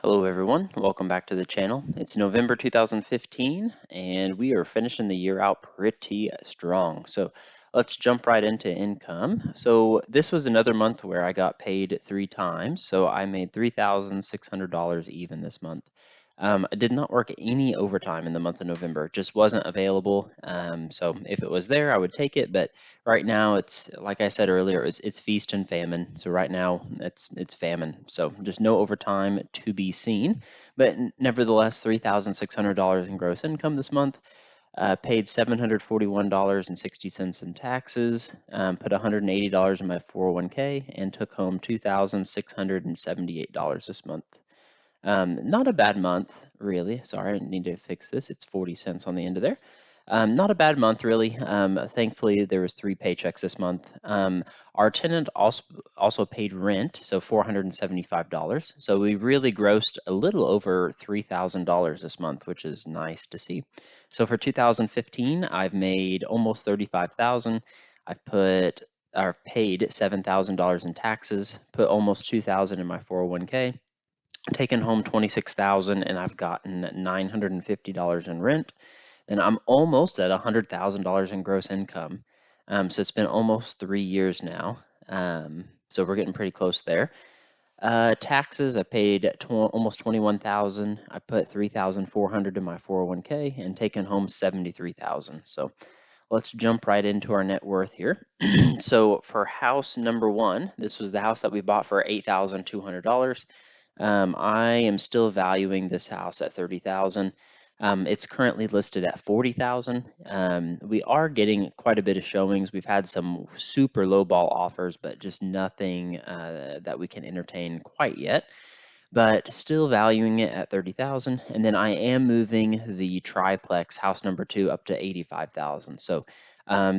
Hello everyone, welcome back to the channel. It's November 2015 and we are finishing the year out pretty strong. So let's jump right into income. So this was another month where I got paid 3 times. So I made $3,600 even this month. I did not work any overtime in the month of November. It just wasn't available. So if it was there, I would take it. But right now, it's like I said earlier, it's feast and famine. So right now, it's famine. So just no overtime to be seen. But nevertheless, $3,600 in gross income this month. Paid $741.60 in taxes, put $180 in my 401k, and took home $2,678 this month. Not a bad month, really. Sorry, I need to fix this. It's 40 cents on the end of there. Not a bad month, really. Thankfully, there was 3 paychecks this month. Our tenant also paid rent, so $475. So we really grossed a little over $3,000 this month, which is nice to see. So for 2015, I've made almost $35,000. I've paid $7,000 in taxes, put almost $2,000 in my 401k, taken home $26,000, and I've gotten $950 in rent, and I'm almost at $100,000 in gross income. So it's been almost 3 years now. So we're getting pretty close there. Taxes, I paid almost $21,000. I put $3,400 in my 401k and taken home $73,000. So let's jump right into our net worth here. So for house number one, this was the house that we bought for $8,200. I am still valuing this house at $30,000. It's currently listed at $40,000. We are getting quite a bit of showings. We've had some super low ball offers, but just nothing that we can entertain quite yet. But still valuing it at $30,000. And then I am moving the triplex house number two up to $85,000. So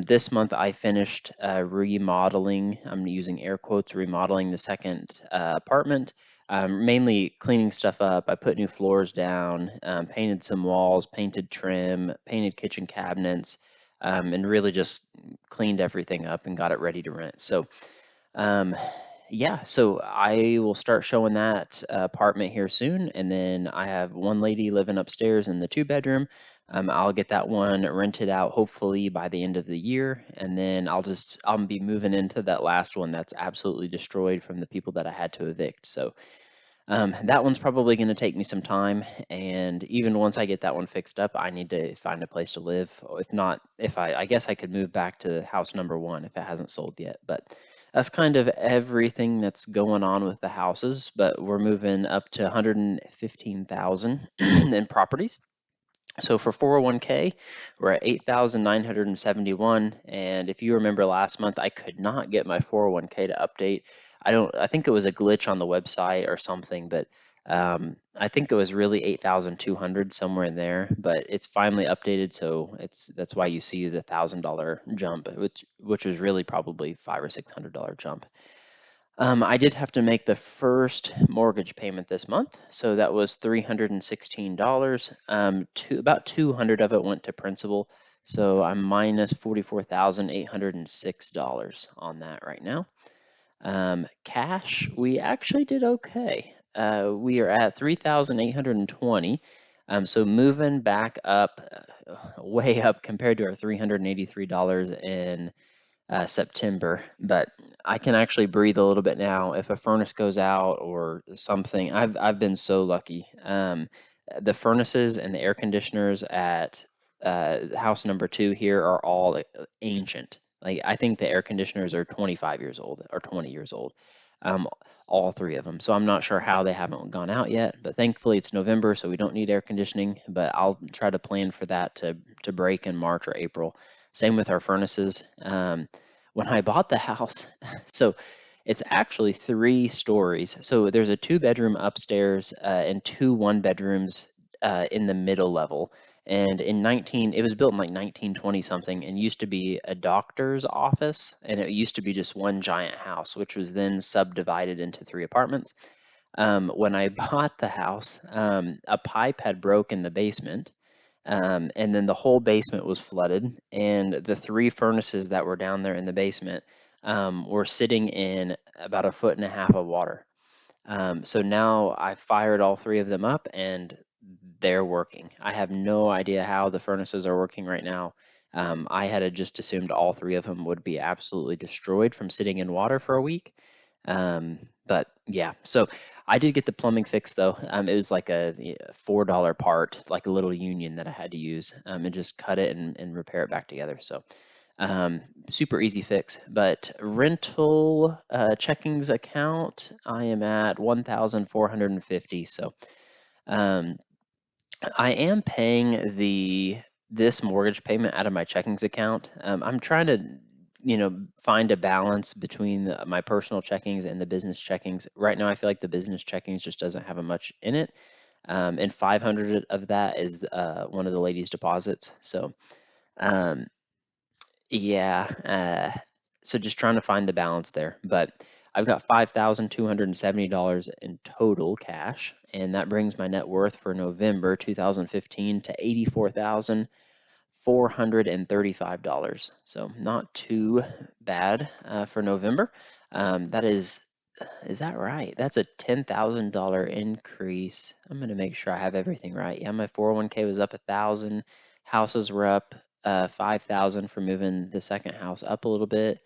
this month I finished remodeling. I'm using air quotes, remodeling the second apartment. Mainly cleaning stuff up. I put new floors down, painted some walls, painted trim, painted kitchen cabinets, and really just cleaned everything up and got it ready to rent. So yeah, so I will start showing that apartment here soon, and then I have one lady living upstairs in the 2 bedroom. I'll get that one rented out hopefully by the end of the year, and then I'll be moving into that last one that's absolutely destroyed from the people that I had to evict. So that one's probably going to take me some time, and even once I get that one fixed up, I need to find a place to live. If not, I guess I could move back to house number one if it hasn't sold yet. But that's kind of everything that's going on with the houses. But we're moving up to 115,000 in properties. So for 401k, we're at 8,971. And if you remember last month, I could not get my 401k to update. I think it was a glitch on the website or something, but I think it was really 8,200 somewhere in there, but it's finally updated. So that's why you see the $1,000 jump, which was really probably $500 or $600 jump. I did have to make the first mortgage payment this month, so that was $316. About 200 of it went to principal, so I'm minus $44,806 on that right now. Cash, we actually did okay. We are at 3,820. So moving back up, way up compared to our $383 in September, but I can actually breathe a little bit now. If a furnace goes out or something, I've been so lucky. The furnaces and the air conditioners at house number two here are all ancient. Like I think the air conditioners are 25 years old or 20 years old, um, all 3 of them. So I'm not sure how they haven't gone out yet, but thankfully it's November, so we don't need air conditioning. But I'll try to plan for that to break in March or April. Same with our furnaces. When I bought the house, so it's actually 3 stories. So there's a 2 bedroom upstairs and 2 1 bedrooms in the middle level. And it was built in like 1920 something and used to be a doctor's office. And it used to be just one giant house, which was then subdivided into 3 apartments. When I bought the house, a pipe had broke in the basement. And then the whole basement was flooded, and the 3 furnaces that were down there in the basement were sitting in about 1.5 feet of water. So now I fired all three of them up and they're working. I have no idea how the furnaces are working right now. I had just assumed all three of them would be absolutely destroyed from sitting in water for a week. But yeah, so I did get the plumbing fixed though. It was like a $4 part, like a little union that I had to use, and just cut it and repair it back together. So um, super easy fix. But rental checkings account, I am at 1,450. So um, I am paying this mortgage payment out of my checkings account. I'm trying to, find a balance between my personal checkings and the business checkings. Right now, I feel like the business checkings just doesn't have a much in it, and 500 of that is one of the ladies' deposits. So, um, yeah, so just trying to find the balance there. But I've got $5,270 in total cash, and that brings my net worth for November 2015 to $84,435. So not too bad for November. That is that right? That's a $10,000 increase. I'm gonna make sure I have everything right. Yeah, my 401k was up 1,000. Houses were up 5,000 for moving the second house up a little bit.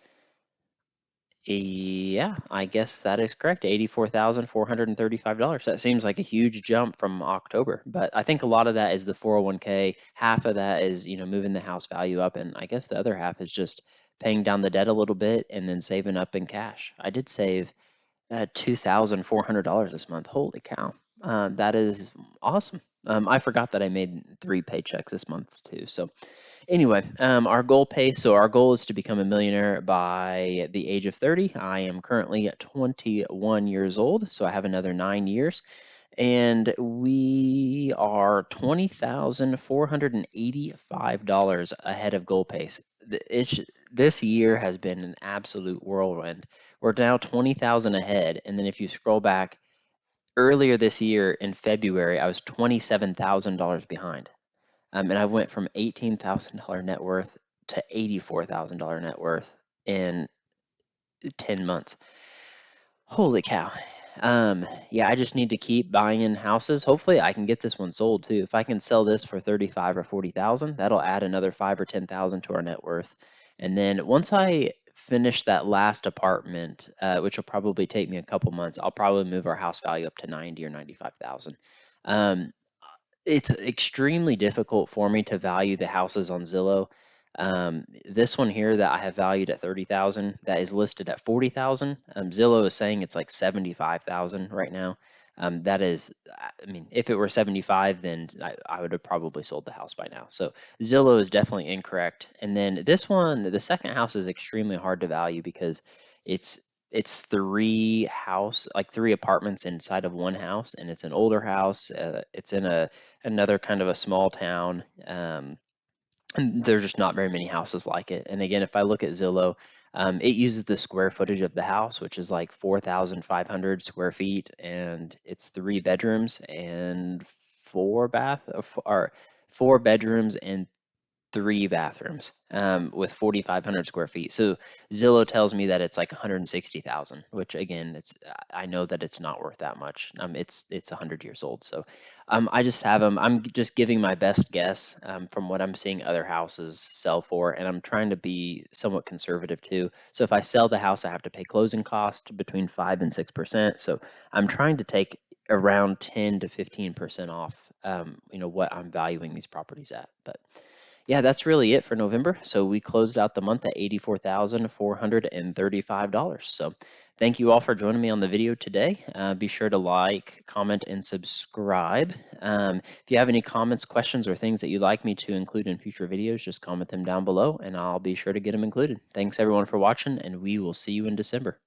Yeah, I guess that is correct. $84,435. That seems like a huge jump from October, but I think a lot of that is the 401k. Half of that is, moving the house value up, and I guess the other half is just paying down the debt a little bit and then saving up in cash. I did save $2,400 this month. Holy cow. That is awesome. I forgot that I made 3 paychecks this month too. So anyway, our goal pace. So our goal is to become a millionaire by the age of 30. I am currently at 21 years old, so I have another 9 years. And we are $20,485 ahead of goal pace. This year has been an absolute whirlwind. We're now 20,000 ahead, and then if you scroll back earlier this year in February, I was $27,000 behind. And I went from $18,000 net worth to $84,000 net worth in 10 months. Holy cow. Yeah, I just need to keep buying in houses. Hopefully I can get this one sold too. If I can sell this for 35 or 40,000, that'll add another 5 or 10,000 to our net worth. And then once I finish that last apartment, which will probably take me a couple months, I'll probably move our house value up to 90 or 95,000. Um, it's extremely difficult for me to value the houses on Zillow. This one here that I have valued at 30,000, that is listed at 40,000. Zillow is saying it's like 75,000 right now. That is, I mean, if it were 75, then I would have probably sold the house by now. So Zillow is definitely incorrect. And then this one, the second house is extremely hard to value because it's it's three apartments inside of one house, and it's an older house. It's in another kind of a small town. And there's just not very many houses like it. And again, if I look at Zillow, it uses the square footage of the house, which is like 4,500 square feet, and it's 3 bedrooms and or 4 bedrooms and 3 bathrooms, with 4,500 square feet. So Zillow tells me that it's like 160,000, which again, I know that it's not worth that much. It's 100 years old. So I just have them. I'm just giving my best guess from what I'm seeing other houses sell for, and I'm trying to be somewhat conservative too. So if I sell the house, I have to pay closing cost between 5 and 6%. So I'm trying to take around 10 to 15% off, what I'm valuing these properties at. But yeah, that's really it for November. So we closed out the month at $84,435. So thank you all for joining me on the video today. Be sure to like, comment, and subscribe. If you have any comments, questions, or things that you'd like me to include in future videos, just comment them down below and I'll be sure to get them included. Thanks everyone for watching, and we will see you in December.